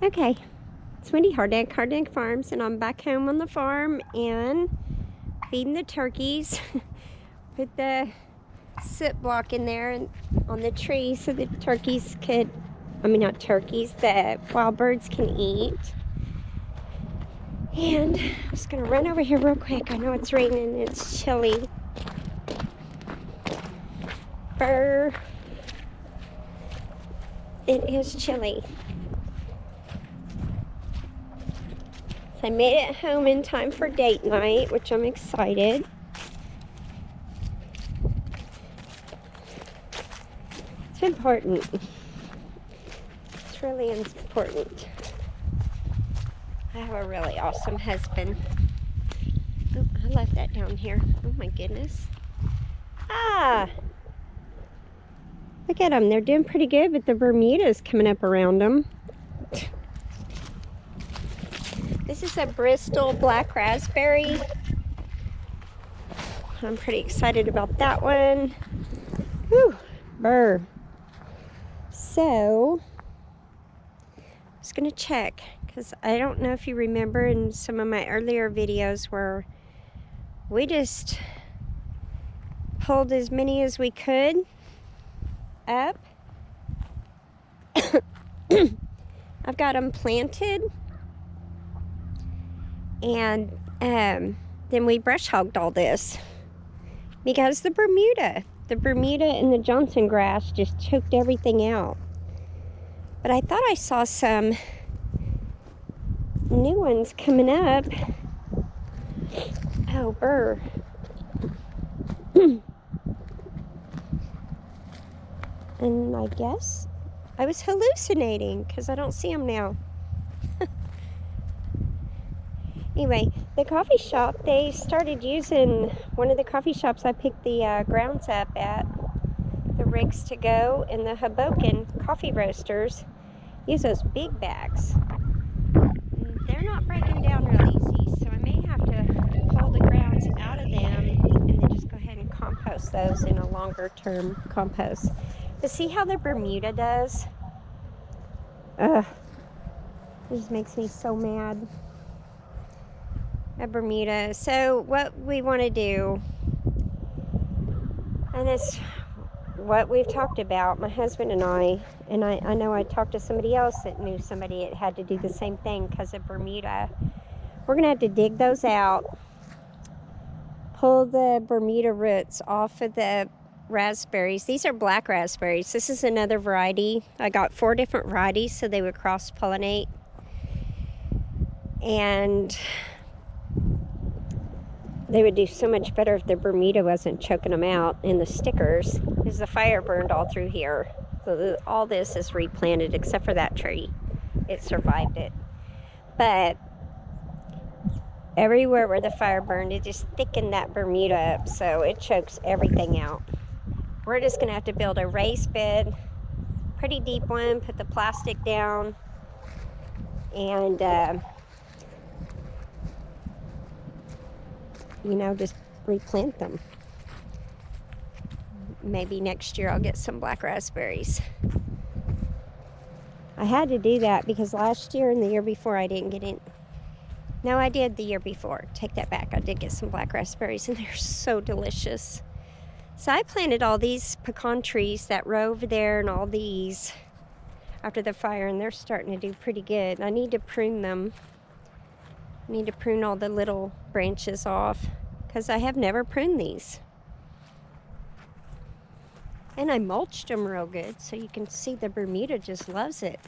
Okay, it's Wendy Hardneck Farms, and I'm back home on the farm and feeding the turkeys. Put the sit block in there and on the tree so the turkeys could, not turkeys, the wild birds can eat. And I'm just gonna run over here real quick. I know it's raining, it's chilly. Brr. It is chilly. So I made it home in time for date night, which I'm excited. It's important. It's really important. I have a really awesome husband. Oh, I left that down here. Oh my goodness. Ah! Look at them. They're doing pretty good, but the Bermuda's coming up around them. This is a Bristol black raspberry. I'm pretty excited about that one. Whew, burr. So, I'm just gonna check, because I don't know if you remember in some of my earlier videos where we just pulled as many as we could up. I've got them planted, and then we brush hogged all this because the Bermuda and the Johnson grass just choked everything out. But I thought I saw some new ones coming up. Oh, burr. And I guess I was hallucinating because I don't see them now. Anyway, the coffee shop, they started using, one of the coffee shops I picked the grounds up at, the Rigs to Go and the Hoboken coffee roasters, use those big bags. They're not breaking down real easy, so I may have to pull the grounds out of them and then just go ahead and compost those in a longer term compost. But see how the Bermuda does? Ugh, it just makes me so mad. A Bermuda. So what we want to do, and it's what we've talked about, my husband and I know I talked to somebody else that knew somebody that had to do the same thing because of Bermuda. We're going to have to dig those out, pull the Bermuda roots off of the raspberries. These are black raspberries. This is another variety. I got 4 different varieties so they would cross-pollinate. And they would do so much better if the Bermuda wasn't choking them out, and the stickers, because the fire burned all through here. So all this is replanted except for that tree. It survived it. But everywhere where the fire burned, it just thickened that Bermuda up, so it chokes everything out. We're just going to have to build a raised bed, pretty deep one, put the plastic down, and just replant them. Maybe next year I'll get some black raspberries. I had to do that because last year and the year before I didn't get in. No, I did the year before. Take that back. I did get some black raspberries, and they're so delicious. So I planted all these pecan trees that row over there and all these after the fire, and they're starting to do pretty good. I need to prune them. I need to prune all the little branches off because I have never pruned these. And I mulched them real good, so you can see the Bermuda just loves it.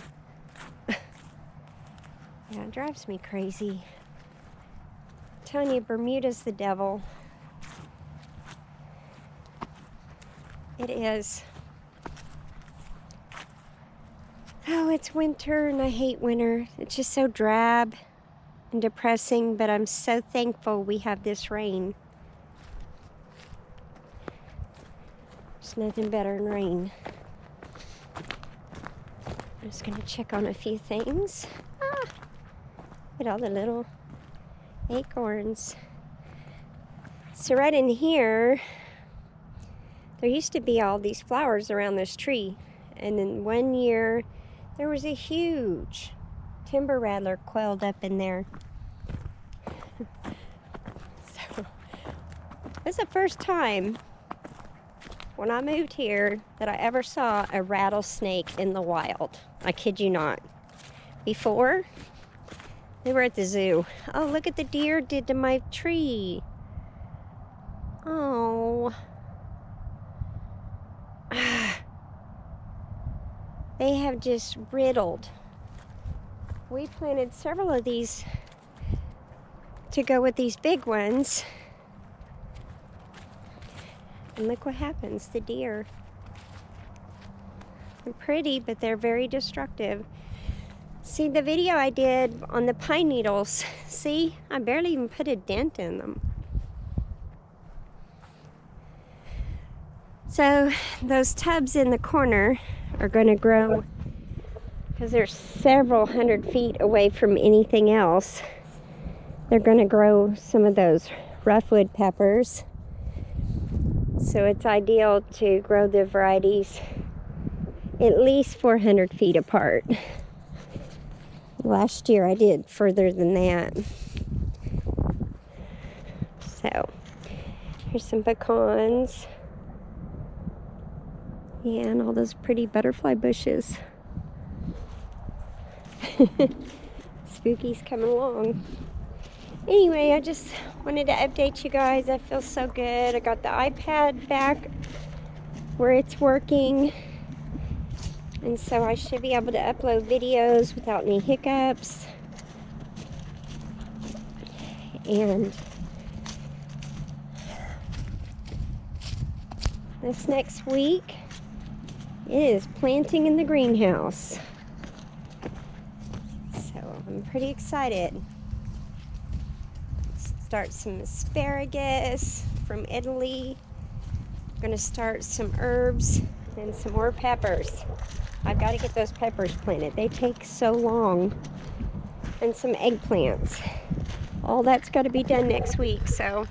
Yeah, it drives me crazy. I'm telling you, Bermuda's the devil. It is. Oh, it's winter, and I hate winter. It's just so drab and depressing, but I'm so thankful we have this rain. There's nothing better than rain. I'm just gonna check on a few things. Look at all the little acorns. So right in here, there used to be all these flowers around this tree. And then one year, there was a huge timber rattler coiled up in there. So, this is the first time when I moved here that I ever saw a rattlesnake in the wild. I kid you not. Before, they were at the zoo. Oh, look at the deer did to my tree. Oh. They have just riddled. We planted several of these to go with these big ones. And look what happens, the deer. They're pretty, but they're very destructive. See the video I did on the pine needles? See, I barely even put a dent in them. So those tubs in the corner are going to grow because they're several hundred feet away from anything else. They're going to grow some of those roughwood peppers. So it's ideal to grow the varieties at least 400 feet apart. Last year I did further than that. So here's some pecans. Yeah, and all those pretty butterfly bushes. Spooky's coming along. Anyway, I just wanted to update you guys. I feel so good. I got the iPad back where it's working. And so I should be able to upload videos without any hiccups. And this next week is planting in the greenhouse. So I'm pretty excited. Start some asparagus from Italy. I'm gonna start some herbs and some more peppers. I've got to get those peppers planted. They take so long. And some eggplants. All that's got to be done next week. So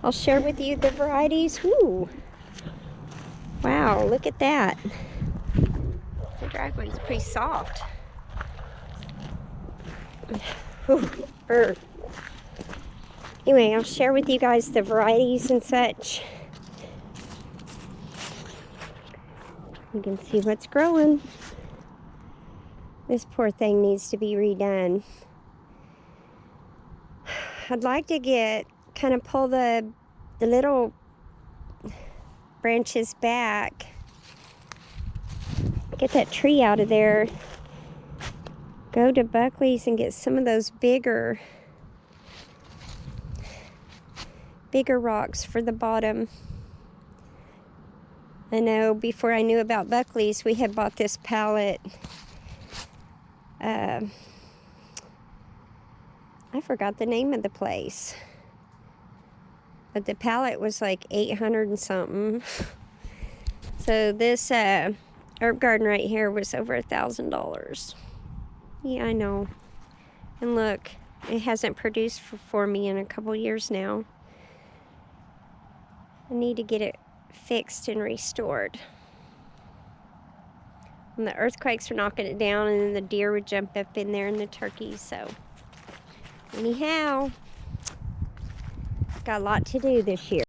I'll share with you the varieties. Ooh. Wow, look at that. The driveway's pretty soft. Ooh, Anyway, I'll share with you guys the varieties and such. You can see what's growing. This poor thing needs to be redone. I'd like to kind of pull the little branches back. Get that tree out of there. Go to Buckley's and get some of those bigger rocks for the bottom. I know before I knew about Buckley's, we had bought this pallet. I forgot the name of the place. But the pallet was like 800 and something. So this herb garden right here was over $1,000. Yeah, I know. And look, it hasn't produced for me in a couple years now. I need to get it fixed and restored. And the earthquakes were knocking it down, and then the deer would jump up in there and the turkeys. So anyhow, got a lot to do this year.